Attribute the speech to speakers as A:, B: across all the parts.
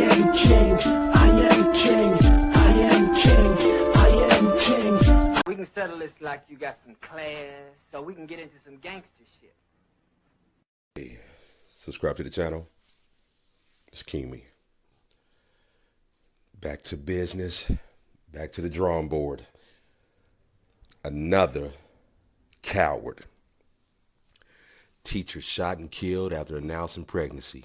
A: am king, I am king, I am king, I am king.
B: We can settle this like you got some class, so we can get into some gangster shit.
C: Hey, subscribe to the channel. It's King Me. Back to business. Back to the drawing board. Another coward. Teacher shot and killed after announcing pregnancy.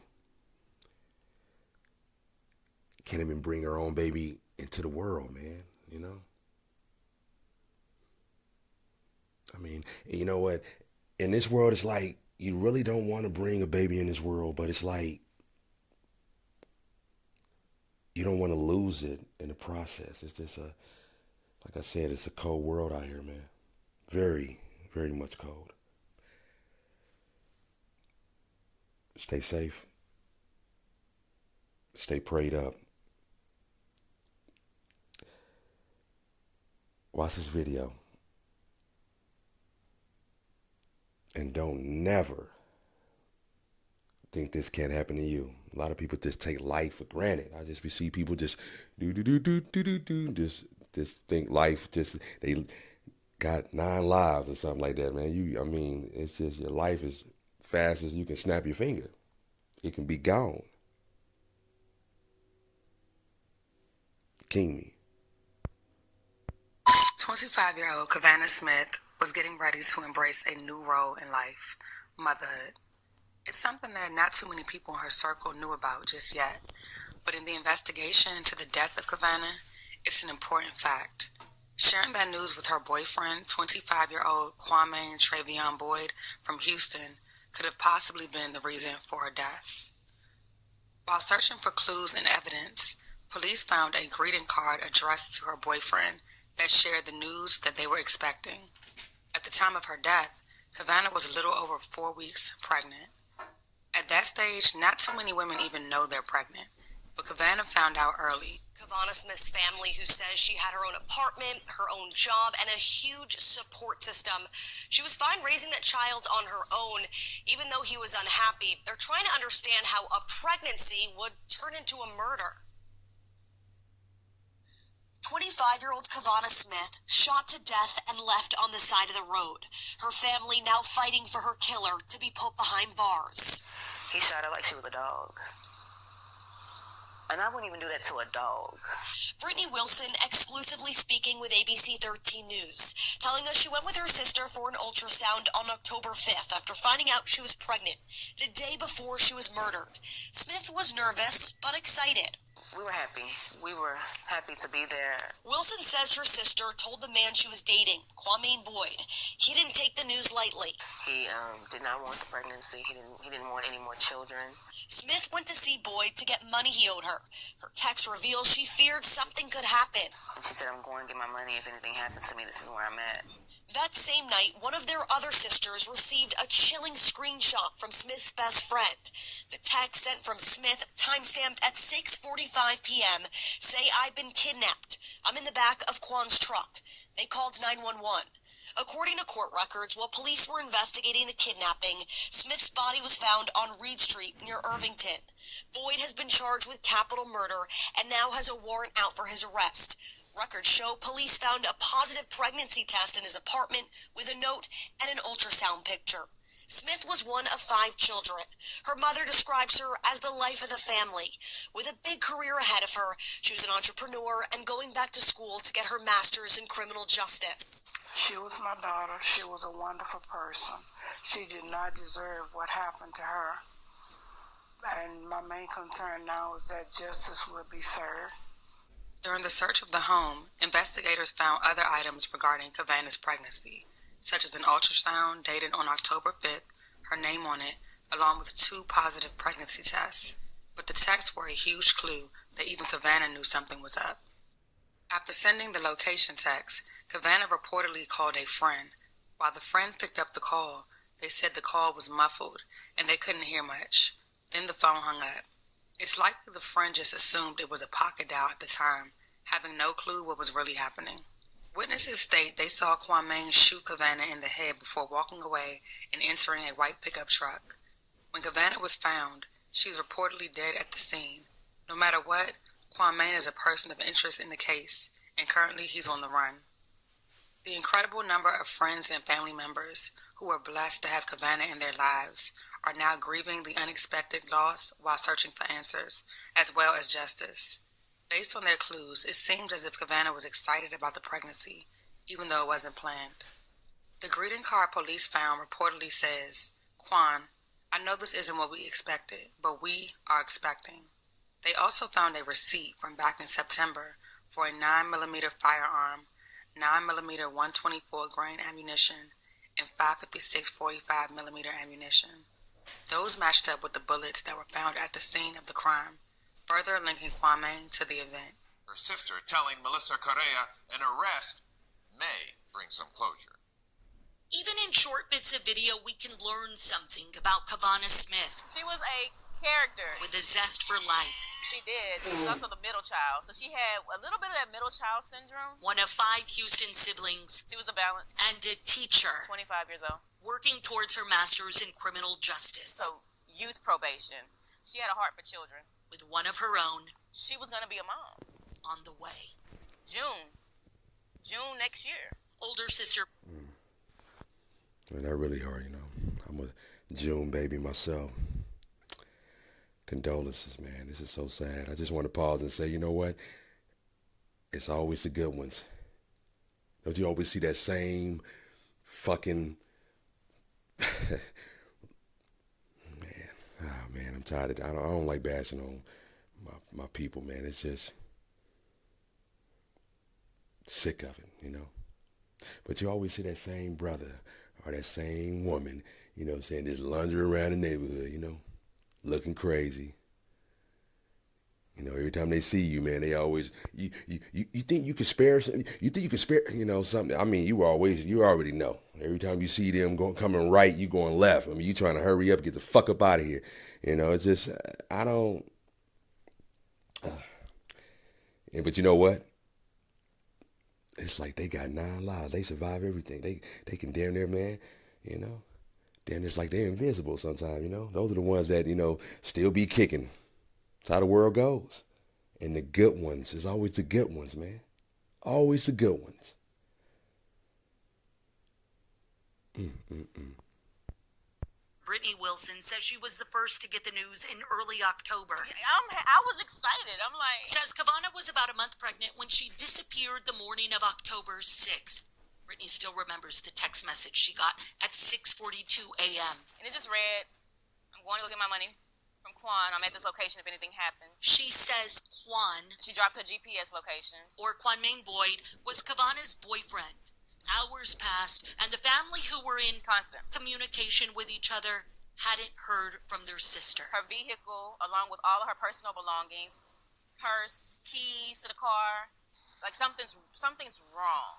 C: Can't even bring her own baby into the world, man, you know? I mean, you know what? In this world, it's like, you really don't want to bring a baby in this world, but it's like, you don't want to lose it in the process. It's just like I said, it's a cold world out here, man. Very, very much cold. Stay safe. Stay prayed up. Watch this video. And don't never think this can't happen to you. A lot of people just take life for granted. I just see people just just think life they got 9 lives or something like that, man. I mean, it's just your life is fast as you can snap your finger. It can be gone. King Me.
D: 25-year-old Kavana Smith was getting ready to embrace a new role in life, motherhood. It's something that not too many people in her circle knew about just yet. But in the investigation into the death of Kavana, it's an important fact. Sharing that news with her boyfriend, 25-year-old Kwame Travion Boyd from Houston, could have possibly been the reason for her death. While searching for clues and evidence, police found a greeting card addressed to her boyfriend that shared the news that they were expecting. At the time of her death, Kavana was a little over 4 weeks pregnant. At that stage, not too many women even know they're pregnant, but Kavana found out early.
E: Kavana Smith's family, who says she had her own apartment, her own job, and a huge support system. She was fine raising that child on her own, even though he was unhappy. They're trying to understand how a pregnancy would turn into a murder. 25-year-old Kavana Smith shot to death and left on the side of the road. Her family now fighting for her killer to be put behind bars.
F: He shot her like she was a dog. And I wouldn't even do that to a dog.
E: Brittany Wilson exclusively speaking with ABC 13 News, telling us she went with her sister for an ultrasound on October 5th after finding out she was pregnant, the day before she was murdered. Smith was nervous, but excited.
F: We were happy. We were happy to be there.
E: Wilson says her sister told the man she was dating, Kwame Boyd, he didn't take the news lightly.
F: He did not want the pregnancy. He didn't want any more children.
E: Smith went to see Boyd to get money he owed her. Her text reveals she feared something could happen.
F: And she said, I'm going to get my money. If anything happens to me, this is where I'm at.
E: That same night, one of their other sisters received a chilling screenshot from Smith's best friend. The text sent from Smith, timestamped at 6:45 p.m., say, I've been kidnapped. I'm in the back of Kwan's truck. They called 911. According to court records, while police were investigating the kidnapping, Smith's body was found on Reed Street near Irvington. Boyd has been charged with capital murder and now has a warrant out for his arrest. Records show police found a positive pregnancy test in his apartment with a note and an ultrasound picture. Smith was one of 5 children. Her mother describes her as the life of the family. With a big career ahead of her, she was an entrepreneur and going back to school to get her master's in criminal justice.
G: She was my daughter. She was a wonderful person. She did not deserve what happened to her. And my main concern now is that justice will be served.
D: During the search of the home, investigators found other items regarding Kavana's pregnancy, such as an ultrasound dated on October 5th, her name on it, along with 2 positive pregnancy tests. But the texts were a huge clue that even Kavana knew something was up. After sending the location text, Kavana reportedly called a friend. While the friend picked up the call, they said the call was muffled and they couldn't hear much. Then the phone hung up. It's likely the friend just assumed it was a pocket dial at the time, having no clue what was really happening. Witnesses state they saw Kwame shoot Kavana in the head before walking away and entering a white pickup truck. When Kavana was found, she was reportedly dead at the scene. No matter what, Kwame is a person of interest in the case, and currently he's on the run. The incredible number of friends and family members who were blessed to have Kavana in their lives are now grieving the unexpected loss while searching for answers, as well as justice. Based on their clues, it seems as if Kavana was excited about the pregnancy, even though it wasn't planned. The greeting card police found reportedly says, "Quan, I know this isn't what we expected, but we are expecting." They also found a receipt from back in September for a 9mm firearm, 9mm 124 grain ammunition, and 5.56 45mm ammunition. Those matched up with the bullets that were found at the scene of the crime, further linking Kwame to the event.
H: Her sister telling Melissa Correa an arrest may bring some closure.
I: Even in short bits of video, we can learn something about Kavana Smith
F: She was a character.
I: with a zest for life.
F: She did. She was also the middle child. So she had a little bit of that middle child syndrome.
I: One of 5 Houston siblings
F: She was the balance.
I: and a teacher
F: 25 years old.
I: working towards her master's in criminal justice
F: So youth probation. She had a heart for children.
I: with one of her own
F: She was going to be a mom.
I: on the way.
F: June next year.
I: Older sister
C: And that really hard, you know. I'm a June baby myself. Condolences, man. This is so sad. I just want to pause and say, you know what? It's always the good ones. Don't you always see that same fucking man, I'm tired of it. I don't like bashing on my people, man. It's just sick of it, you know. But you always see that same brother or that same woman, you know what I'm saying, just lunging around the neighborhood, you know, looking crazy. You know, every time they see you, man, they always, you think you can spare something? You think you can spare, you know, something? I mean, you already know. Every time you see them coming right, you going left. I mean, you trying to hurry up, get the fuck up out of here. You know, it's just, I don't, but you know what? It's like they got 9 lives. They survive everything. They can damn near, man, you know, damn near it's like they're invisible sometimes, you know. Those are the ones that, you know, still be kicking. That's how the world goes. And the good ones is always the good ones, man. Always the good ones.
I: Brittany Wilson says she was the first to get the news in early October.
F: I was excited. I'm like,
I: Says Kavana was about a month pregnant when she disappeared the morning of October 6th. Brittany still remembers the text message she got at 6:42 a.m.
F: and it just read, "I'm going to go get my money from Quan. I'm at this location if anything happens."
I: She says Quan,
F: She dropped her GPS location.
I: or Quanmaine Boyd, was Kavana's boyfriend. Hours passed, and the family who were in
F: Constant.
I: communication with each other hadn't heard from their sister.
F: Her vehicle, along with all of her personal belongings, purse, keys to the car, like something's wrong.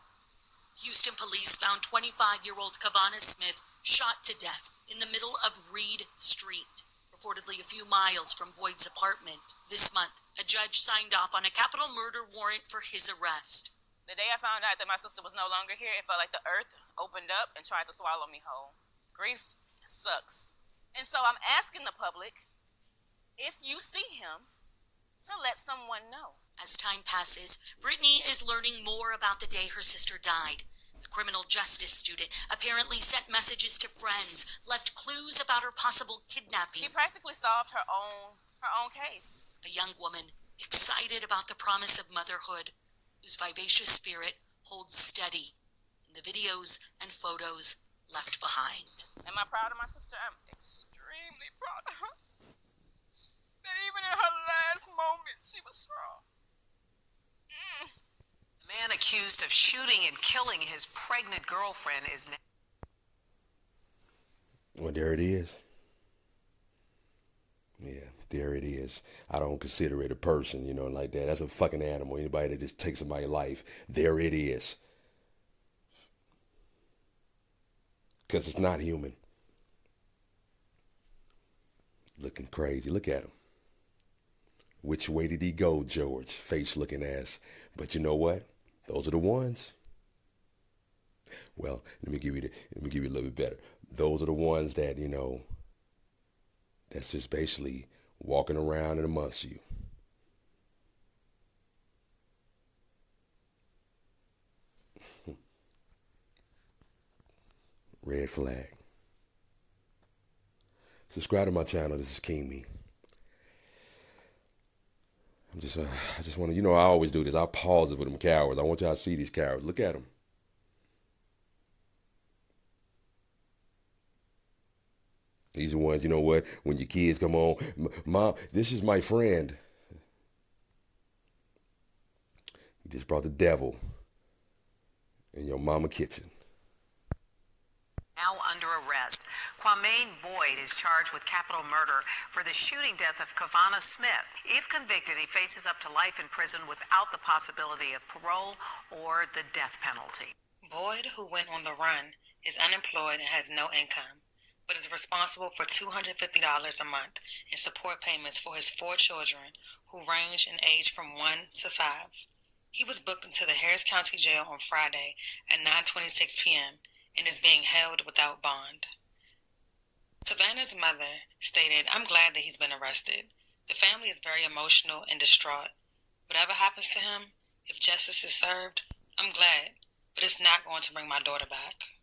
I: Houston police found 25-year-old Kavana Smith shot to death in the middle of Reed Street, reportedly a few miles from Boyd's apartment. This month, a judge signed off on a capital murder warrant for his arrest.
F: The day I found out that my sister was no longer here, it felt like the earth opened up and tried to swallow me whole. Grief sucks. And so I'm asking the public, if you see him, to let someone know.
I: As time passes, Brittany is learning more about the day her sister died. The criminal justice student apparently sent messages to friends, left clues about her possible kidnapping.
F: She practically solved her own case.
I: A young woman excited about the promise of motherhood, whose vivacious spirit holds steady in the videos and photos left behind.
F: Am I proud of my sister? I'm extremely proud of her. That even in her last moments, she was strong.
J: The man accused of shooting and killing his pregnant girlfriend is now.
C: Well, there it is. Yeah, there it is. I don't consider it a person, you know, like that. That's a fucking animal. Anybody that just takes somebody's life, there it is. Because it's not human. Looking crazy. Look at him. Which way did he go, George? Face looking ass. But you know what? Those are the ones. Well, let me give you a little bit better. Those are the ones that, you know, that's just basically walking around and amongst you. Red flag. Subscribe to my channel. This is King Me. I just want to, I always do this. I pause it for them cowards. I want y'all to see these cowards. Look at them. These are ones, you know what, when your kids come on, Mom, this is my friend. You just brought the devil in your mama kitchen.
J: Now under arrest. Kwame Boyd is charged with capital murder for the shooting death of Kavana Smith. If convicted, he faces up to life in prison without the possibility of parole or the death penalty.
D: Boyd, who went on the run, is unemployed and has no income, but is responsible for $250 a month in support payments for his 4 children who range in age from 1 to 5. He was booked into the Harris County Jail on Friday at 9:26 p.m. and is being held without bond. Kavana's mother stated, "I'm glad that he's been arrested. The family is very emotional and distraught. Whatever happens to him, if justice is served, I'm glad, but it's not going to bring my daughter back."